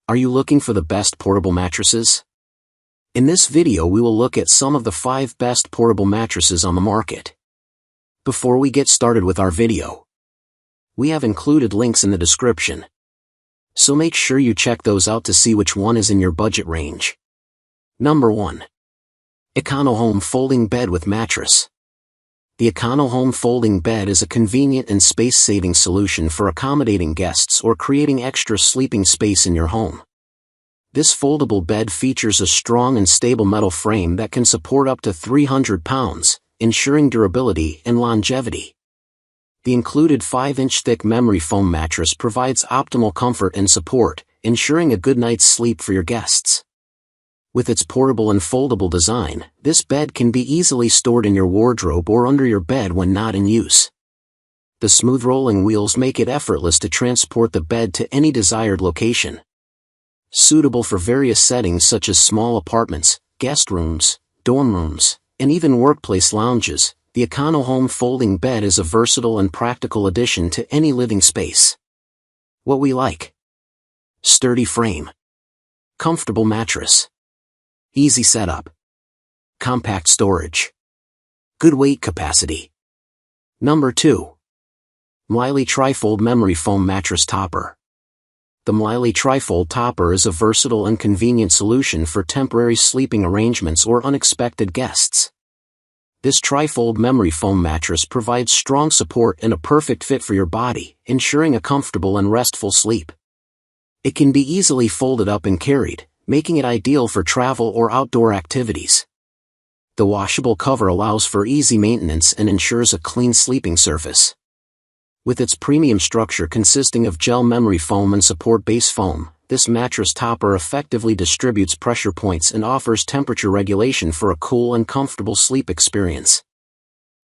Are you looking for the best portable mattresses? In this video we will look at some of the 5 best portable mattresses on the market. Before we get started with our video, we have included links in the description, so make sure you check those out to see which one is in your budget range. Number 1. EconoHome Folding Bed with Mattress. The EconoHome Folding Bed is a convenient and space-saving solution for accommodating guests or creating extra sleeping space in your home. This foldable bed features a strong and stable metal frame that can support up to 300 pounds, ensuring durability and longevity. The included 5-inch thick memory foam mattress provides optimal comfort and support, ensuring a good night's sleep for your guests. With its portable and foldable design, this bed can be easily stored in your wardrobe or under your bed when not in use. The smooth rolling wheels make it effortless to transport the bed to any desired location. Suitable for various settings such as small apartments, guest rooms, dorm rooms, and even workplace lounges, the EconoHome Folding Bed is a versatile and practical addition to any living space. What we like: sturdy frame, comfortable mattress, easy setup, compact storage, good weight capacity. Number 2. MLILY Trifold Memory Foam Mattress Topper. The MLILY Trifold Topper is a versatile and convenient solution for temporary sleeping arrangements or unexpected guests. This trifold memory foam mattress provides strong support and a perfect fit for your body, ensuring a comfortable and restful sleep. It can be easily folded up and carried, making it ideal for travel or outdoor activities. The washable cover allows for easy maintenance and ensures a clean sleeping surface. With its premium structure consisting of gel memory foam and support base foam, this mattress topper effectively distributes pressure points and offers temperature regulation for a cool and comfortable sleep experience.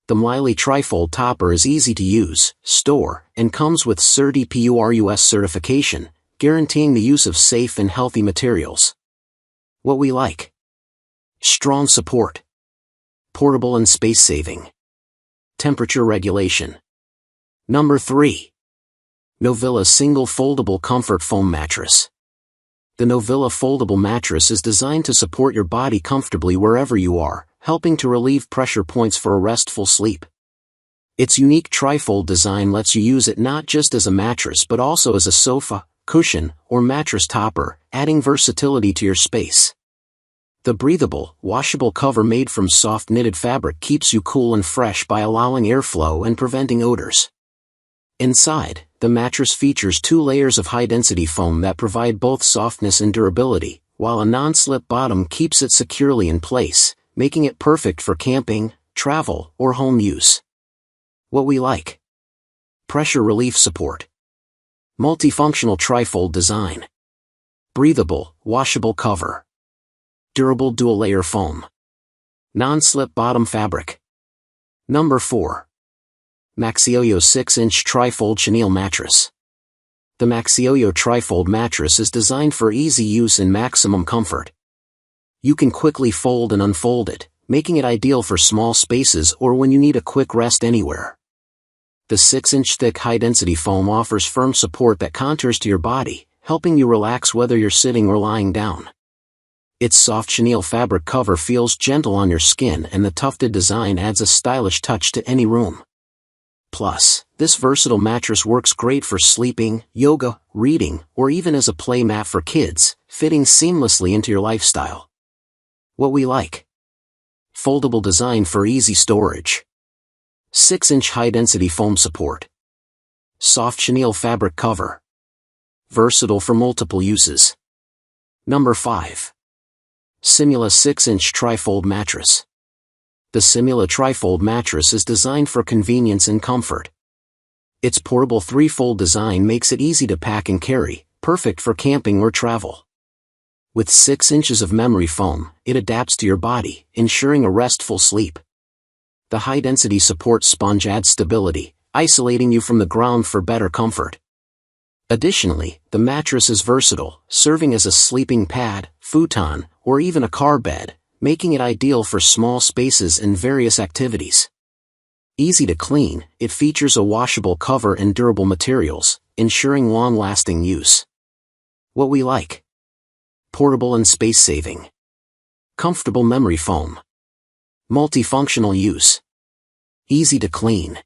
The MLILY Trifold Topper is easy to use, store, and comes with CERTI-PURUS certification, guaranteeing the use of safe and healthy materials. What we like: strong support, portable and space-saving, temperature regulation. Number 3. Novilla Single Foldable Comfort Foam Mattress. The Novilla foldable mattress is designed to support your body comfortably wherever you are, helping to relieve pressure points for a restful sleep. Its unique trifold design lets you use it not just as a mattress but also as a sofa, cushion, or mattress topper, adding versatility to your space. The breathable, washable cover made from soft knitted fabric keeps you cool and fresh by allowing airflow and preventing odors. Inside, the mattress features 2 layers of high-density foam that provide both softness and durability, while a non-slip bottom keeps it securely in place, making it perfect for camping, travel, or home use. What we like: pressure relief support, multifunctional trifold design, breathable, washable cover, durable dual-layer foam, non-slip bottom fabric. Number 4. MAXYOYO 6-inch Trifold Chenille Mattress. The MAXYOYO Trifold mattress is designed for easy use and maximum comfort. You can quickly fold and unfold it, making it ideal for small spaces or when you need a quick rest anywhere. The 6-inch thick high-density foam offers firm support that contours to your body, helping you relax whether you're sitting or lying down. Its soft chenille fabric cover feels gentle on your skin, and the tufted design adds a stylish touch to any room. Plus, this versatile mattress works great for sleeping, yoga, reading, or even as a play mat for kids, fitting seamlessly into your lifestyle. What we like: foldable design for easy storage, 6-inch high-density foam support, soft chenille fabric cover, versatile for multiple uses. Number 5. CYMULA 6-inch Trifold Mattress. The CYMULA Trifold mattress is designed for convenience and comfort. Its portable 3-fold design makes it easy to pack and carry, perfect for camping or travel. With 6 inches of memory foam, it adapts to your body, ensuring a restful sleep. The high-density support sponge adds stability, isolating you from the ground for better comfort. Additionally, the mattress is versatile, serving as a sleeping pad, futon, or even a car bed, making it ideal for small spaces and various activities. Easy to clean, it features a washable cover and durable materials, ensuring long-lasting use. What we like: Portable and space-saving. Comfortable memory foam. Multifunctional use. Easy to clean.